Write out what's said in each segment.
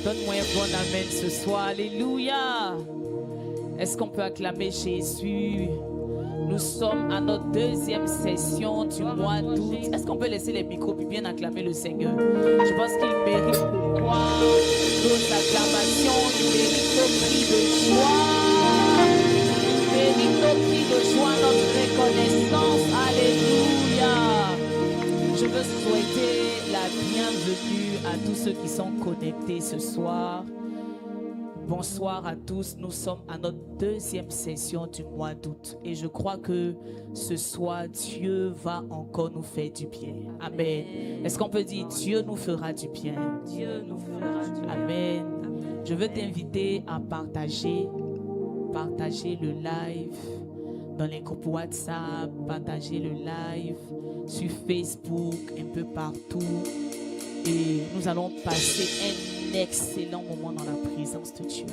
Donne-moi un bon amen ce soir. Alléluia. Est-ce qu'on peut acclamer Jésus? Nous sommes à notre deuxième session du mois d'août. Est-ce qu'on peut laisser les micros puis bien acclamer le Seigneur? Je pense qu'il mérite pourquoi nos acclamations, il mérite nos cris de joie. Il mérite nos cris de joie, notre reconnaissance. Alléluia. Je veux souhaiter la bienvenue à tous ceux qui sont connectés ce soir. Bonsoir à tous, nous sommes à notre deuxième session du mois d'août et je crois que ce soir, Dieu va encore nous faire du bien. Amen. Est-ce qu'on peut dire Dieu nous fera du bien? Dieu nous fera du bien. Amen. Je veux t'inviter à partager le live dans les groupes WhatsApp, partager le live sur Facebook, un peu partout. Et nous allons passer un excellent moment dans la présence de Dieu.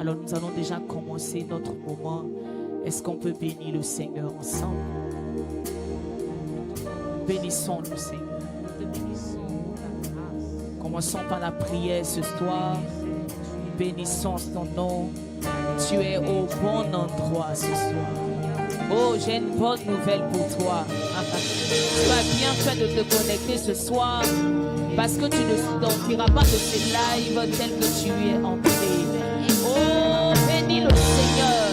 Alors nous allons déjà commencer notre moment. Est-ce qu'on peut bénir le Seigneur ensemble? Bénissons le Seigneur. Commençons par la prière ce soir. Bénissons son nom. Tu es au bon endroit ce soir. Oh, j'ai une bonne nouvelle pour toi. Tu as bien fait de te connecter ce soir parce que tu ne sortiras pas de ces lives tel que tu es entré. Oh, bénis le Seigneur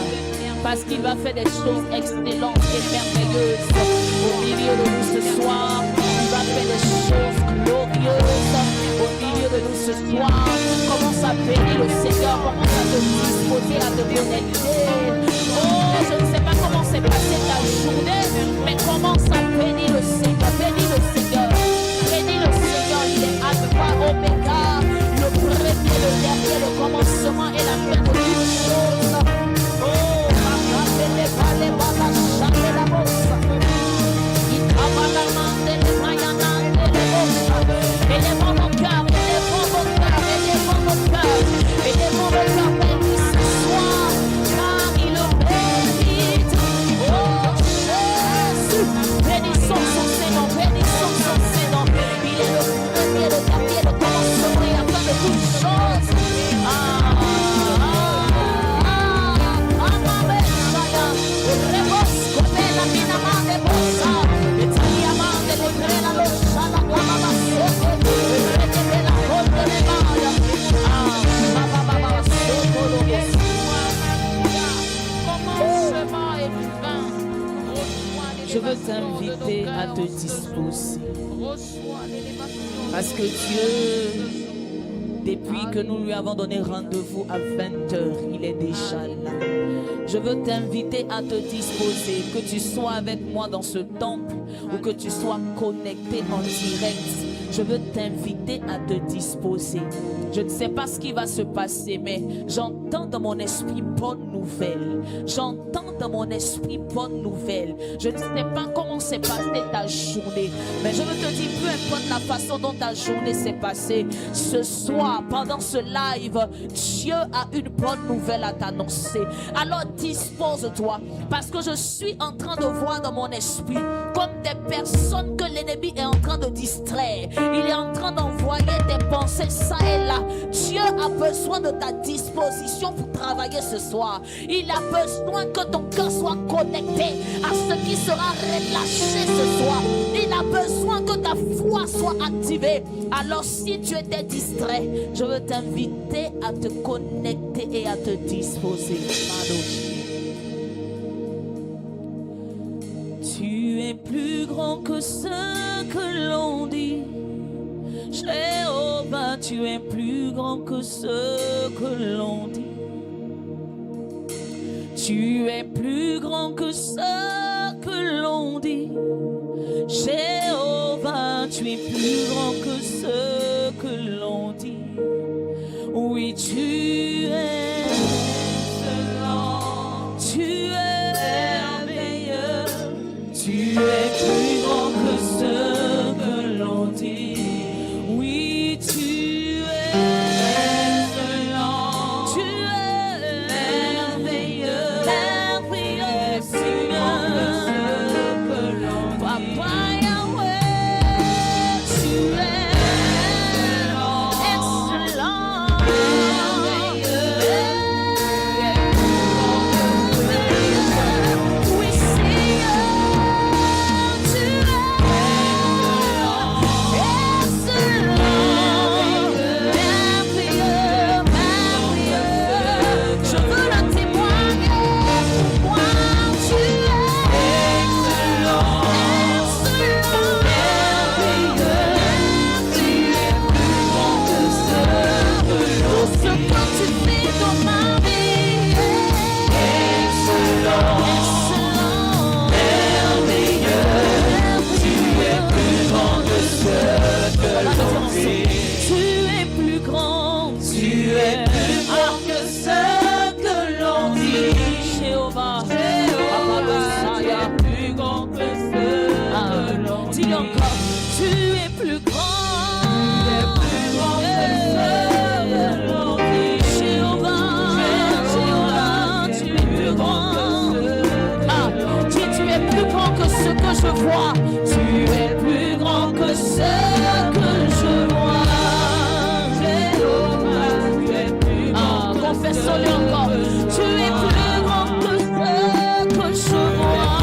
parce qu'il va faire des choses excellentes et merveilleuses au milieu de nous ce soir. Il va faire des choses glorieuses au milieu de nous ce soir. Commence à bénir le Seigneur, commence à te disposer, à te connecter. Oh, je ne sais pas comment s'est passée ta journée, mais commence à bénir le Seigneur, bénis le Seigneur, bénis le Seigneur. Il est Alpha, Oméga, le premier, le dernier, le commencement et la fin de toutes choses. Oh, élevons nos cœurs, élevons nos cœurs, élevons nos cœurs, élevons nos cœurs, bénis ce soir, car il le mérite. Oh Jésus, bénissons son Seigneur, bénissons son Seigneur. Il est le premier, le dernier, le commencement et la fin de toutes choses. Je veux t'inviter à te disposer. Parce que Dieu, depuis que nous lui avons donné rendez-vous à 20h, il est déjà là. Je veux t'inviter à te disposer, que tu sois avec moi dans ce temple ou que tu sois connecté en direct. Je veux t'inviter à te disposer. Je ne sais pas ce qui va se passer, mais j'entends dans mon esprit bonne nouvelle. J'entends dans mon esprit bonne nouvelle. Je ne sais pas comment s'est passée ta journée, mais je veux te dire, peu importe la façon dont ta journée s'est passée, ce soir, pendant ce live, Dieu a une bonne nouvelle à t'annoncer. Alors dispose-toi, parce que je suis en train de voir dans mon esprit comme des personnes que l'ennemi est en train de distraire. Il est en train d'envoyer des pensées ça et là. Dieu a besoin de ta disposition pour travailler ce soir. Il a besoin que ton cœur soit connecté à ce qui sera relâché ce soir. Il a besoin que ta foi soit activée. Alors si tu étais distrait, je veux t'inviter à te connecter et à te disposer. Tu es plus grand que ce que l'on dit. Jéhovah, tu es plus grand que ce que l'on dit. Tu es plus grand que ce que l'on dit. Jéhovah, tu es plus grand que ce que l'on dit. Oui, tu es excellent. Tu es merveilleux. Tu es plus grand que ce que l'on dit. Excellent. chantons-le encore. Tu es plus grand que ce que je vois.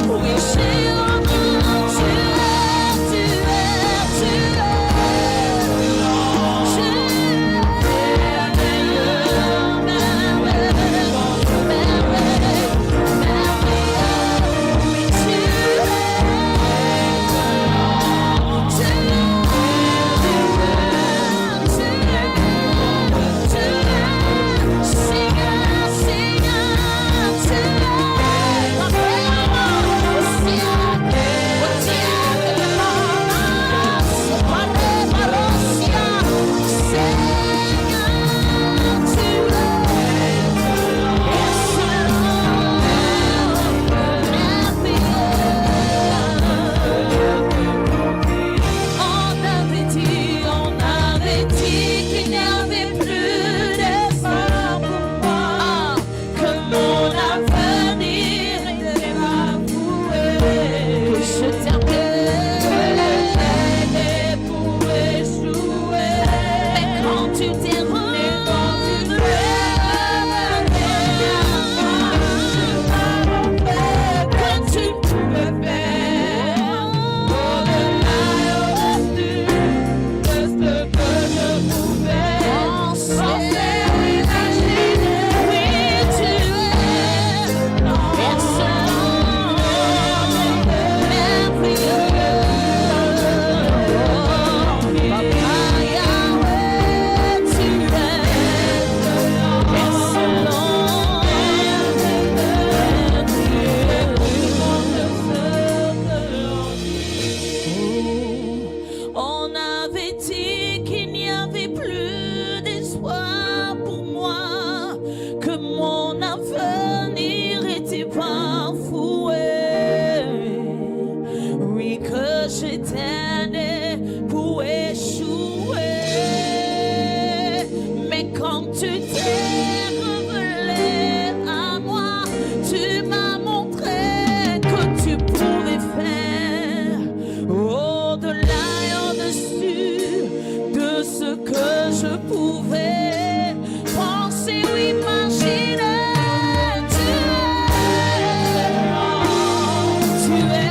Oui, Jéhovah, tu es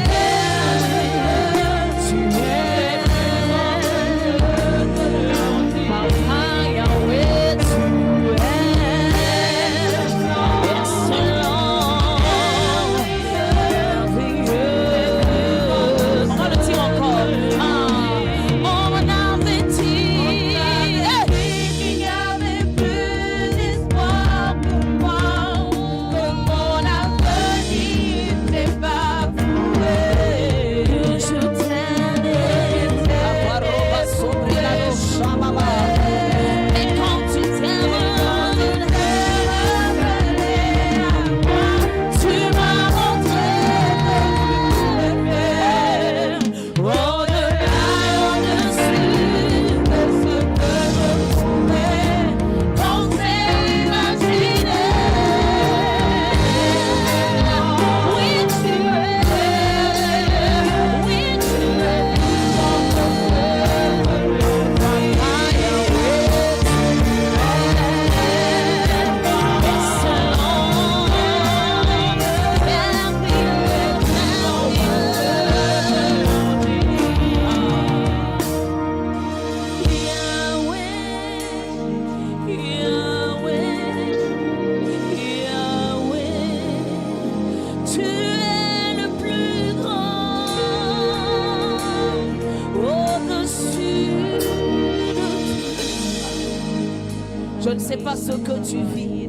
Je ne sais pas ce que tu vis.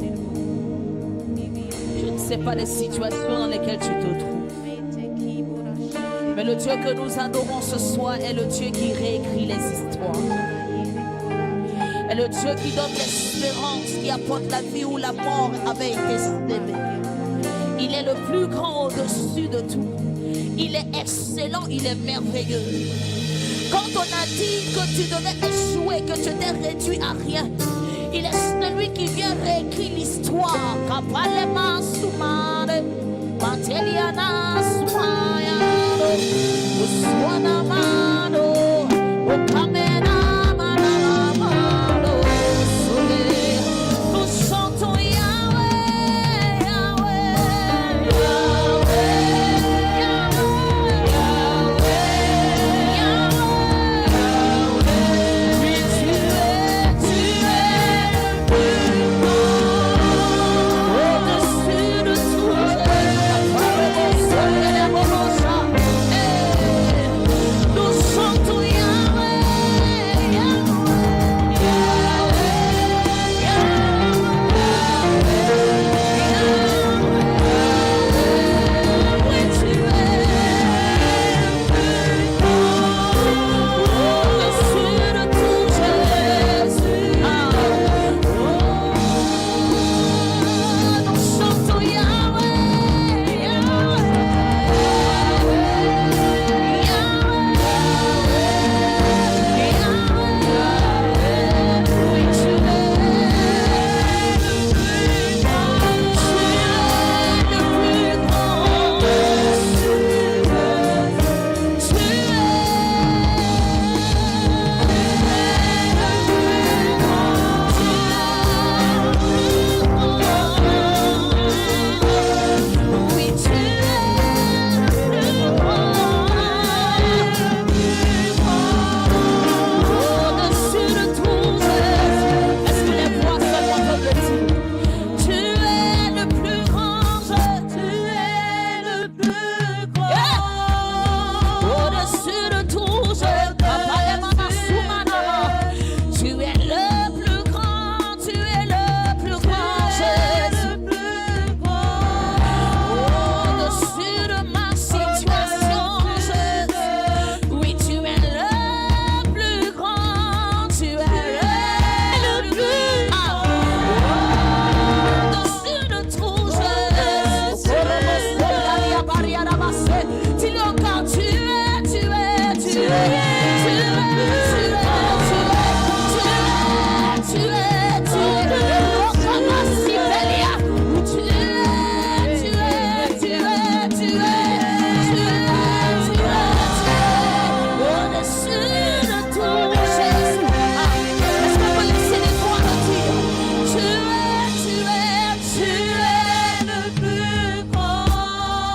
Je ne sais pas les situations dans lesquelles tu te trouves. Mais le Dieu que nous adorons ce soir est le Dieu qui réécrit les histoires. Est le Dieu qui donne l'espérance, qui apporte la vie où la mort avait été sévée. Il est le plus grand au-dessus de tout. Il est excellent, il est merveilleux. Quand on a dit que tu devais échouer, que tu t'es réduit à rien, il est celui qui vient réécrire l'histoire. Kapalema Sumare, Mateliana Sumaya.